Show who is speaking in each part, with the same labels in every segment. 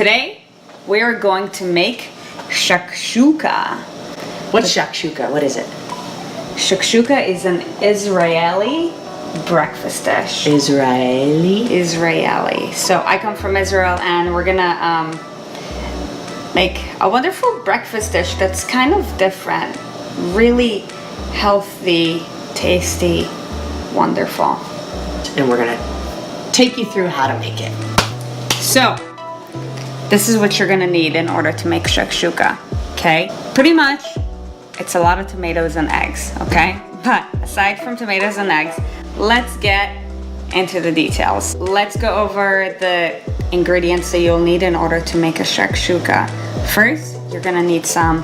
Speaker 1: Today we are going to make shakshuka.
Speaker 2: What's shakshuka? What is it?
Speaker 1: Shakshuka is an Israeli breakfast dish.
Speaker 2: Israeli?
Speaker 1: So I come from Israel and we're gonna make a wonderful breakfast dish that's kind of different. Really healthy, tasty, wonderful.
Speaker 2: And we're gonna take you through how to make it.
Speaker 1: So, this is what you're gonna need in order to make shakshuka, okay? Pretty much, it's a lot of tomatoes and eggs, okay? But aside from tomatoes and eggs, let's get into the details. Let's go over the ingredients that you'll need in order to make a shakshuka. First, you're gonna need some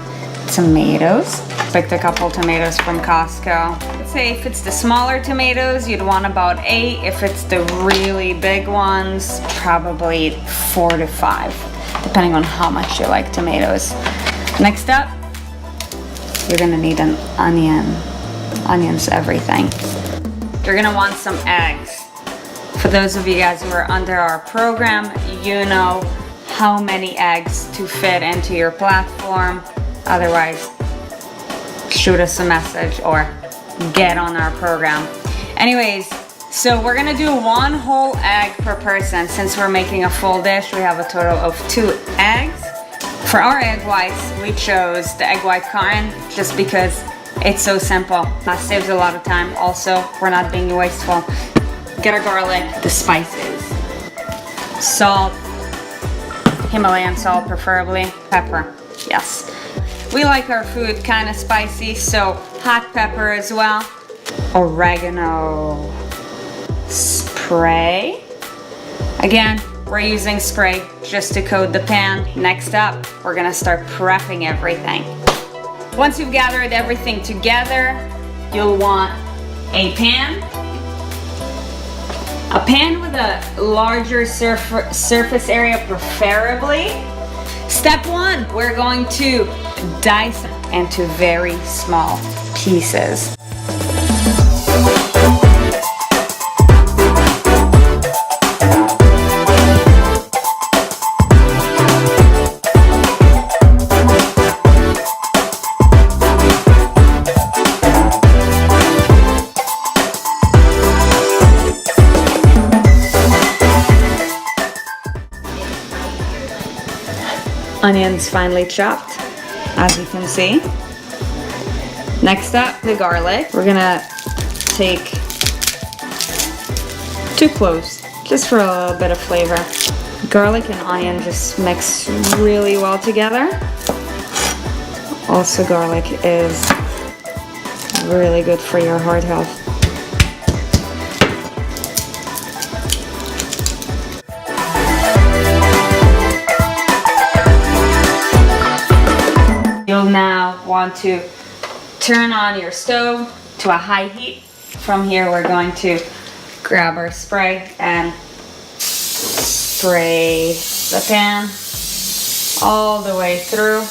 Speaker 1: tomatoes. Picked a couple tomatoes from Costco. Let's say if it's the smaller tomatoes, you'd want about 8. If it's the really big ones, probably 4 to 5, depending on how much you like tomatoes. Next up, you're gonna need an onion. Onions, everything. You're gonna want some eggs. For those of you guys who are under our program, you know how many eggs to fit into your platform. Otherwise, shoot us a message or get on our program. Anyways, so we're gonna do 1 whole egg per person. Since we're making a full dish, we have a total of 2 eggs. For our egg whites, we chose the egg white carton just because it's so simple. That saves a lot of time. Also, we're not being wasteful. Get our garlic, the spices, salt, Himalayan salt preferably, pepper, yes. We like our food kind of spicy, so hot pepper as well. Oregano spray. Again, we're using spray just to coat the pan. Next up, we're gonna start prepping everything. Once you've gathered everything together, you'll want a pan. A pan with a larger surface area preferably. Step 1, we're going to dice into very small pieces. Onions finely chopped, as you can see. Next up, the garlic. We're gonna take 2 cloves, just for a little bit of flavor. Garlic and onion just mix really well together. Also, garlic is really good for your heart health. You'll now want to turn on your stove to a high heat. From here, we're going to grab our spray and spray the pan all the way through.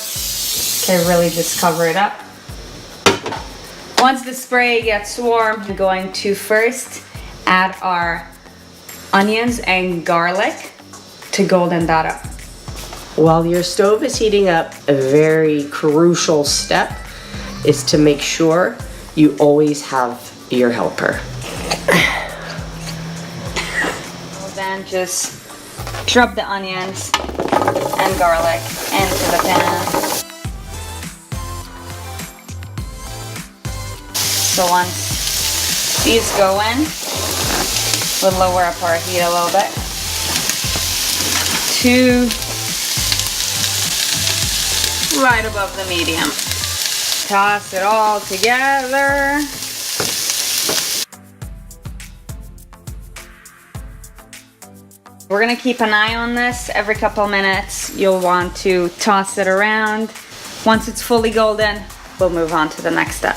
Speaker 1: Okay, really just cover it up. Once the spray gets warm, I'm going to first add our onions and garlic to golden that up.
Speaker 2: While your stove is heating up, a very crucial step is to make sure you always have your helper.
Speaker 1: Then just drop the onions and garlic into the pan. So once these go in, we'll lower up our heat a little bit to right above the medium. Toss it all together. We're gonna keep an eye on this. Every couple minutes, you'll want to toss it around. Once it's fully golden, we'll move on to the next step.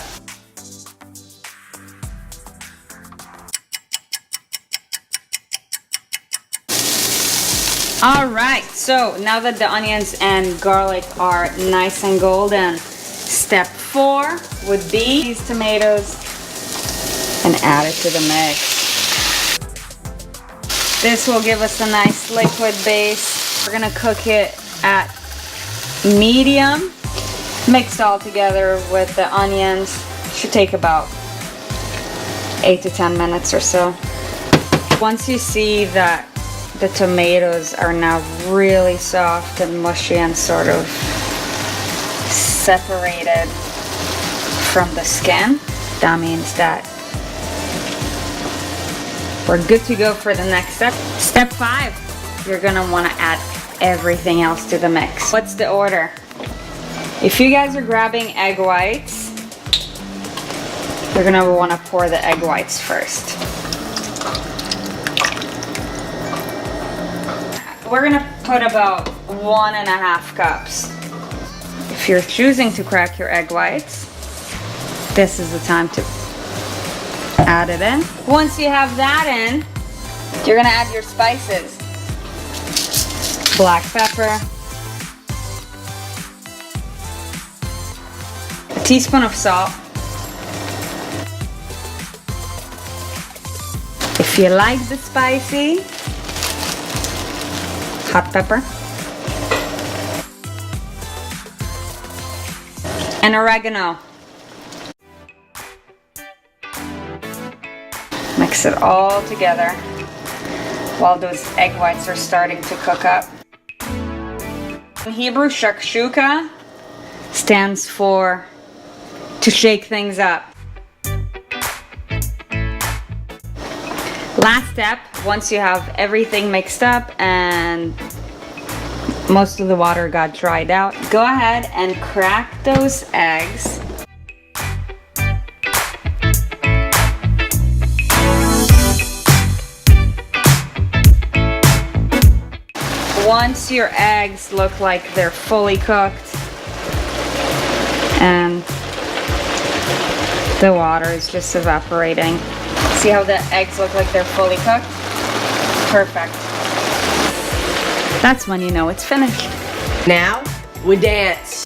Speaker 1: All right, so now that the onions and garlic are nice and golden, step 4 would be these tomatoes and add it to the mix. This will give us a nice liquid base We're gonna cook it at medium, mixed all together with the onions. Should take about 8 to 10 minutes or so. Once you see that the tomatoes are now really soft and mushy and sort of separated from the skin, that means that we're good to go for the next step. Step 5, you're gonna wanna add everything else to the mix. What's the order? If you guys are grabbing egg whites, you're gonna wanna pour the egg whites first. We're gonna put about 1.5 cups. If you're choosing to crack your egg whites, this is the time to add it in. Once you have that in, you're gonna add your spices. Black pepper, a teaspoon of salt. If you like the spicy, hot pepper, and oregano. Mix it all together while those egg whites are starting to cook up. In Hebrew, shakshuka stands for to shake things up. Last step, once you have everything mixed up and most of the water got dried out, go ahead and crack those eggs. Once your eggs look like they're fully cooked and the water is just evaporating, see how the eggs look like they're fully cooked? Perfect. That's when you know it's finished.
Speaker 2: Now we dance.